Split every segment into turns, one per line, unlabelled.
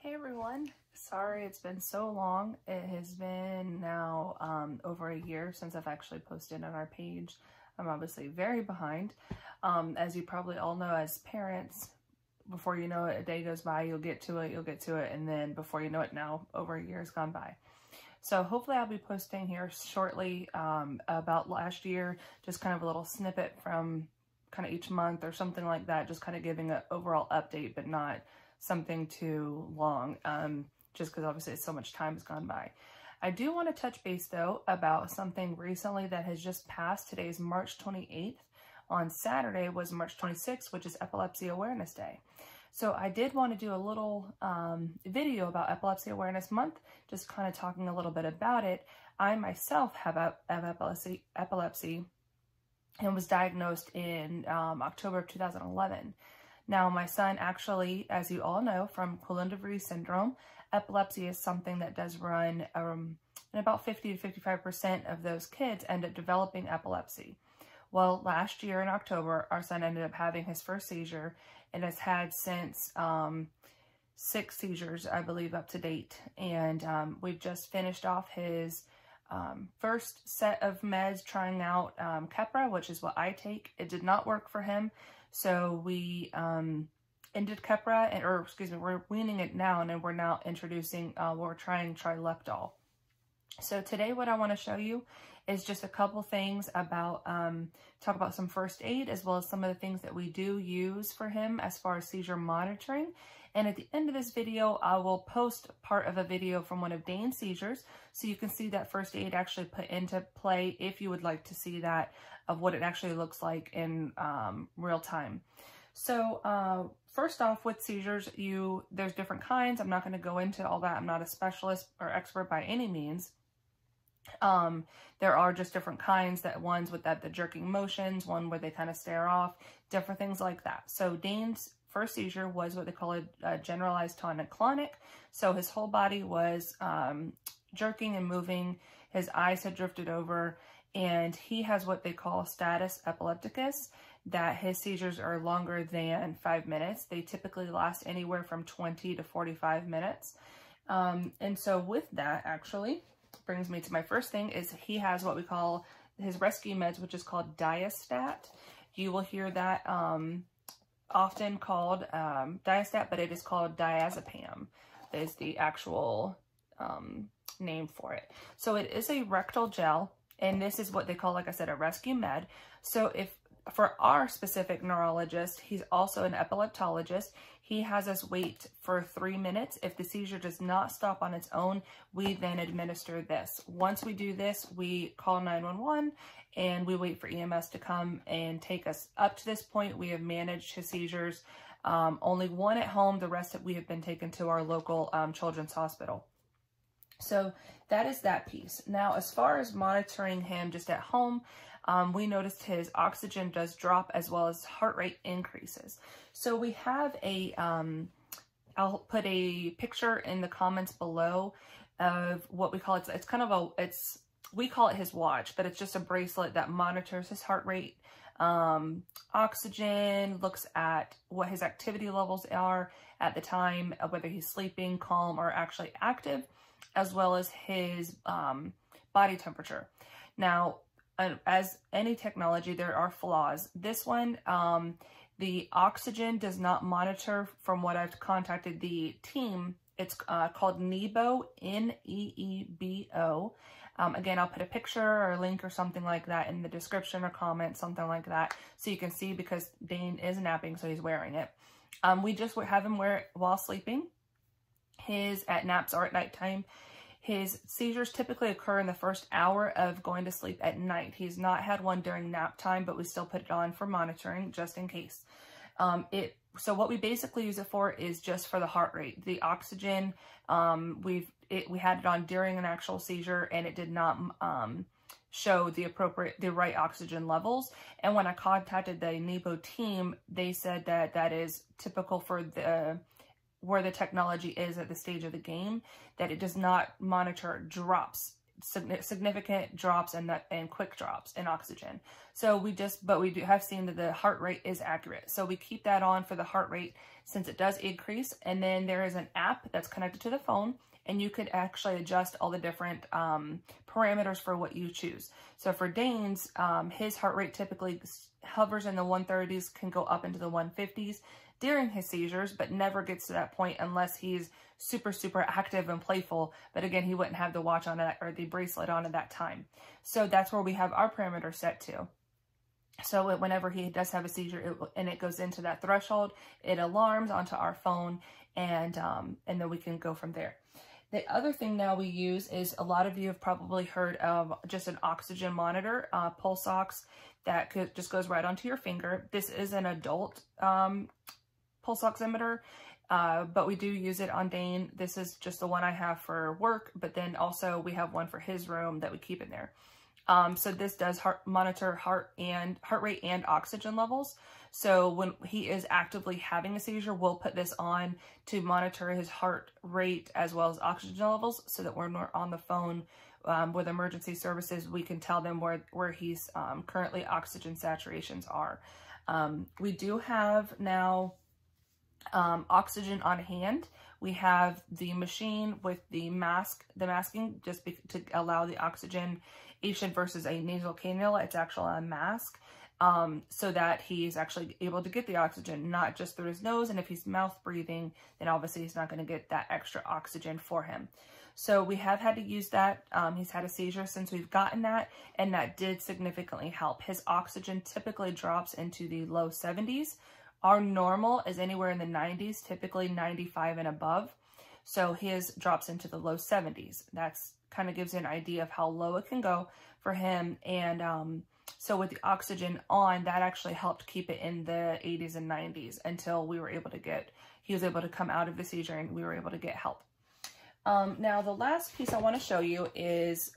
Hey everyone, sorry it's been so long. It has been now over a year since I've actually posted on our page. I'm obviously very behind. As you probably all know as parents, before you know it, a day goes by, you'll get to it, and then before you know it now, over a year has gone by. So hopefully I'll be posting here shortly about last year, just kind of a little snippet from kind of each month or something like that, just kind of giving an overall update, but not something too long, just because obviously so much time has gone by. I do want to touch base though about something recently that has just passed. Today is March 28th. On Saturday was March 26th, which is Epilepsy Awareness Day. So I did want to do a little video about Epilepsy Awareness Month, just kind of talking a little bit about it. I myself have epilepsy and was diagnosed in October of 2011. Now, my son actually, as you all know, from Coulon-de-Vries syndrome, epilepsy is something that does run, and about 50 to 55% of those kids end up developing epilepsy. Well, last year in October, our son ended up having his first seizure and has had since 6 seizures, I believe, up to date. And we've just finished off his first set of meds, trying out Keppra, which is what I take. It did not work for him. So we ended Keppra, or excuse me, we're weaning it now, and then we're now introducing, we're trying Trileptal. So today what I want to show you is just a couple things about, talk about some first aid, as well as some of the things that we do use for him as far as seizure monitoring. And at the end of this video, I will post part of a video from one of Dane's seizures, so you can see that first aid actually put into play if you would like to see that, of what it actually looks like in real time. So first off, with seizures, there's different kinds. I'm not going to go into all that. I'm not a specialist or expert by any means. There are just different kinds, ones with the jerking motions, one where they kind of stare off, different things like that. So Dane's first seizure was what they call a generalized tonic-clonic. So his whole body was jerking and moving. His eyes had drifted over, and he has what they call status epilepticus, that his seizures are longer than 5 minutes. They typically last anywhere from 20 to 45 minutes. And so with that, actually, brings me to my first thing, is he has what we call his rescue meds, which is called Diastat. You will hear that often called Diastat, but it is called diazepam, is the actual name for it. So it is a rectal gel, and this is what they call, like I said, a rescue med. So for our specific neurologist, he's also an epileptologist, he has us wait for 3 minutes. If the seizure does not stop on its own, we then administer this. Once we do this, we call 911 and we wait for EMS to come and take us. Up to this point, we have managed his seizures. Only one at home, the rest that we have been taken to our local children's hospital. So that is that piece. Now, as far as monitoring him just at home, we noticed his oxygen does drop, as well as heart rate increases. So we have I'll put a picture in the comments below of what we call it. It's kind of we call it his watch, but it's just a bracelet that monitors his heart rate, oxygen, looks at what his activity levels are at the time, whether he's sleeping, calm, or actually active, as well as his body temperature. Now, as any technology, there are flaws. This one, the oxygen does not monitor. From what I've contacted the team, it's called Neebo, N-E-E-B-O. Again, I'll put a picture or a link or something like that in the description or comment, something like that, so you can see, because Dane is napping, so he's wearing it. We just have him wear it while sleeping. At naps or at nighttime. His seizures typically occur in the first hour of going to sleep at night. He's not had one during nap time, but we still put it on for monitoring, just in case. So what we basically use it for is just for the heart rate. The oxygen, we had it on during an actual seizure, and it did not show the right oxygen levels. And when I contacted the Neebo team, they said that that is typical for where the technology is at the stage of the game, that it does not monitor drops significant drops and quick drops in oxygen. So we do have seen that the heart rate is accurate. So we keep that on for the heart rate since it does increase. And then there is an app that's connected to the phone, and you could actually adjust all the different parameters for what you choose. So for Dane's, his heart rate typically hovers in the 130s, can go up into the 150s during his seizures, but never gets to that point unless he's super, super active and playful. But again, he wouldn't have the watch on or the bracelet on at that time. So that's where we have our parameter set to. So whenever he does have a seizure and it goes into that threshold, it alarms onto our phone, and then we can go from there. The other thing now we use is, a lot of you have probably heard of just an oxygen monitor, pulse ox, that just goes right onto your finger. This is an adult pulse oximeter, but we do use it on Dane. This is just the one I have for work, but then also we have one for his room that we keep in there. So this does monitor heart rate and oxygen levels. So when he is actively having a seizure, we'll put this on to monitor his heart rate as well as oxygen levels, so that when we're on the phone with emergency services, we can tell them where he's currently oxygen saturations are. We do have now oxygen on hand. We have the machine with the masking just to allow the oxygenation versus a nasal cannula. It's actually a mask, so that he's actually able to get the oxygen, not just through his nose. And if he's mouth breathing, then obviously he's not going to get that extra oxygen for him. So we have had to use that. He's had a seizure since we've gotten that, and that did significantly help. His oxygen typically drops into the low 70s. Our normal is anywhere in the 90s, typically 95 and above. So his drops into the low 70s. That's kind of gives you an idea of how low it can go for him. And so with the oxygen on, that actually helped keep it in the 80s and 90s until he was able to come out of the seizure and we were able to get help. Now the last piece I want to show you is,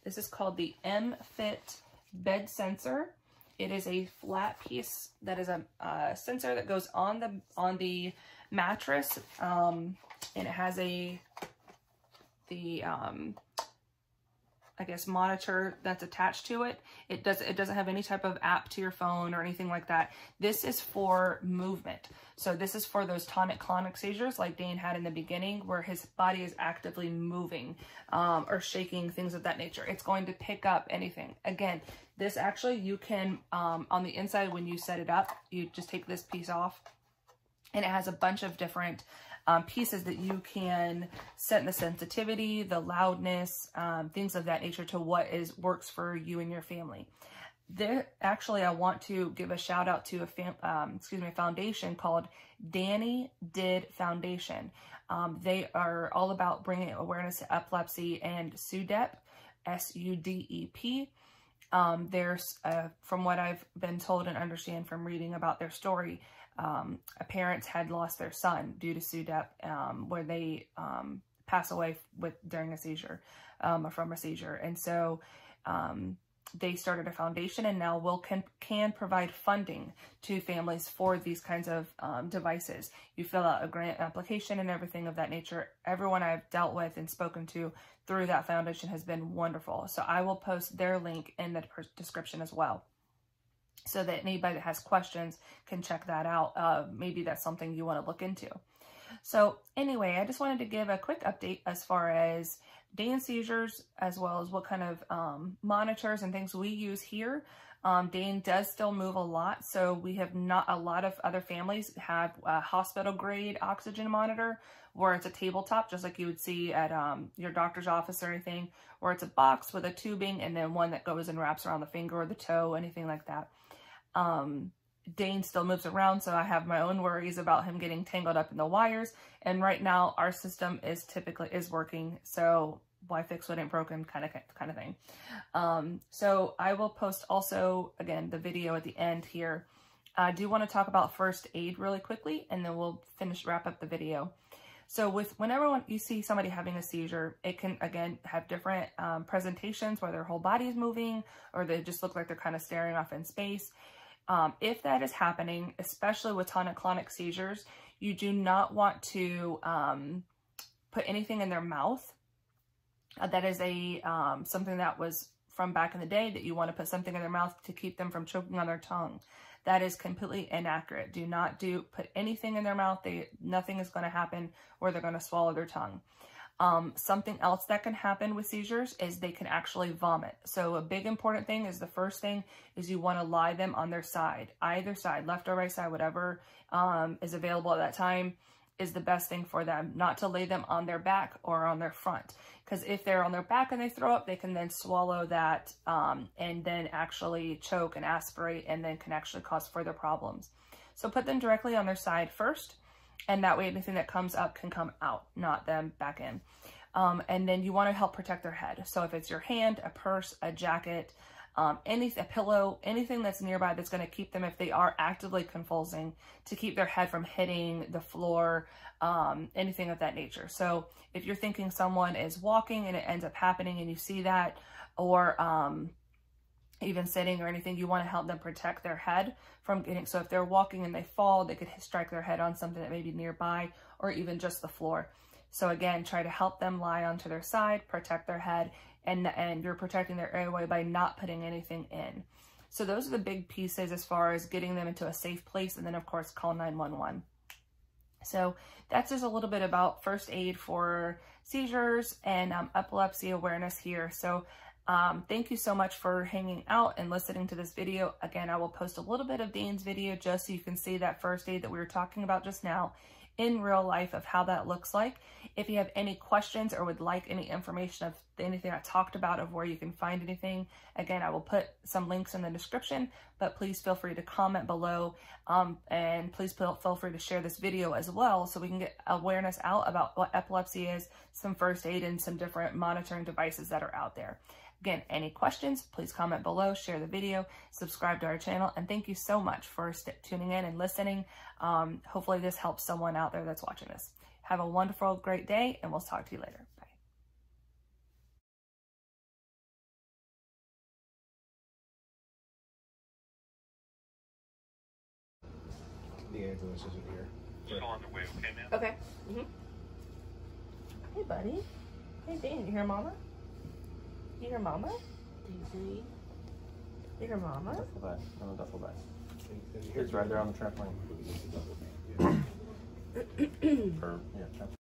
this is called the MFit Bed Sensor. It is a flat piece that is a sensor that goes on the mattress, and it has I guess monitor that's attached to it. It doesn't have any type of app to your phone or anything like that. This is for movement. So this is for those tonic-clonic seizures like Dane had in the beginning, where his body is actively moving or shaking, things of that nature. It's going to pick up anything. Again, this actually, you can, on the inside when you set it up, you just take this piece off, and it has a bunch of different pieces that you can set in the sensitivity, the loudness, things of that nature to what works for you and your family. Actually, I want to give a shout out to a foundation called Danny Did Foundation. They are all about bringing awareness to epilepsy and SUDEP, S-U-D-E-P. There's, from what I've been told and understand from reading about their story, parents had lost their son due to SUDEP, where they pass away during a seizure, from a seizure. And so they started a foundation, and now can provide funding to families for these kinds of devices. You fill out a grant application and everything of that nature. Everyone I've dealt with and spoken to through that foundation has been wonderful. So I will post their link in the description as well, so that anybody that has questions can check that out. Maybe that's something you want to look into. So anyway, I just wanted to give a quick update as far as Dane's seizures, as well as what kind of monitors and things we use here. Dane does still move a lot, so we have not, a lot of other families have a hospital grade oxygen monitor, where it's a tabletop, just like you would see at your doctor's office or anything, or it's a box with a tubing and then one that goes and wraps around the finger or the toe, anything like that. Dane still moves around, so I have my own worries about him getting tangled up in the wires. And right now our system is working, so why fix what ain't broken kind of thing. So I will post also, again, the video at the end here. I do want to talk about first aid really quickly, and then we'll wrap up the video. So whenever you see somebody having a seizure, it can, again, have different presentations, where their whole body is moving, or they just look like they're kind of staring off in space. If that is happening, especially with tonic-clonic seizures, you do not want to put anything in their mouth That is a something that was from back in the day, that you want to put something in their mouth to keep them from choking on their tongue. That is completely inaccurate. Do not put anything in their mouth. Nothing is going to happen where they're going to swallow their tongue. Something else that can happen with seizures is they can actually vomit. So a big important thing is, the first thing is you want to lie them on their side, either side, left or right side, whatever is available at that time is the best thing for them. Not to lay them on their back or on their front, because if they're on their back and they throw up, they can then swallow that and then actually choke and aspirate, and then can actually cause further problems. So put them directly on their side first, and that way anything that comes up can come out, not them back in. And then you want to help protect their head. So if it's your hand, a purse, a jacket, a pillow, anything that's nearby that's going to keep them, if they are actively convulsing, to keep their head from hitting the floor, anything of that nature. So if you're thinking someone is walking and it ends up happening and you see that, or even sitting or anything, you want to help them protect their head from getting, so if they're walking and they fall, they could strike their head on something that may be nearby, or even just the floor. So again, try to help them lie onto their side, protect their head, and you're protecting their airway by not putting anything in. So those are the big pieces as far as getting them into a safe place, and then of course call 911. So that's just a little bit about first aid for seizures and epilepsy awareness here. So thank you so much for hanging out and listening to this video. Again, I will post a little bit of Dane's video just so you can see that first aid that we were talking about just now in real life, of how that looks like. If you have any questions or would like any information of anything I talked about, of where you can find anything, again, I will put some links in the description, but please feel free to comment below, and please feel free to share this video as well, so we can get awareness out about what epilepsy is, some first aid, and some different monitoring devices that are out there. Again, any questions, please comment below, share the video, subscribe to our channel, and thank you so much for tuning in and listening. Hopefully this helps someone out there that's watching this. Have a wonderful, great day, and we'll talk to you later. Bye.
The ambulance isn't here.
Still on the way, okay, ma'am?
Okay. Hey, buddy. Hey, Dan, you hear Mama? You hear Mama? Daisy? You hear Mama?
Duffel bag. On the duffel bag. It's right there on the trampoline. Or, yeah, trampoline.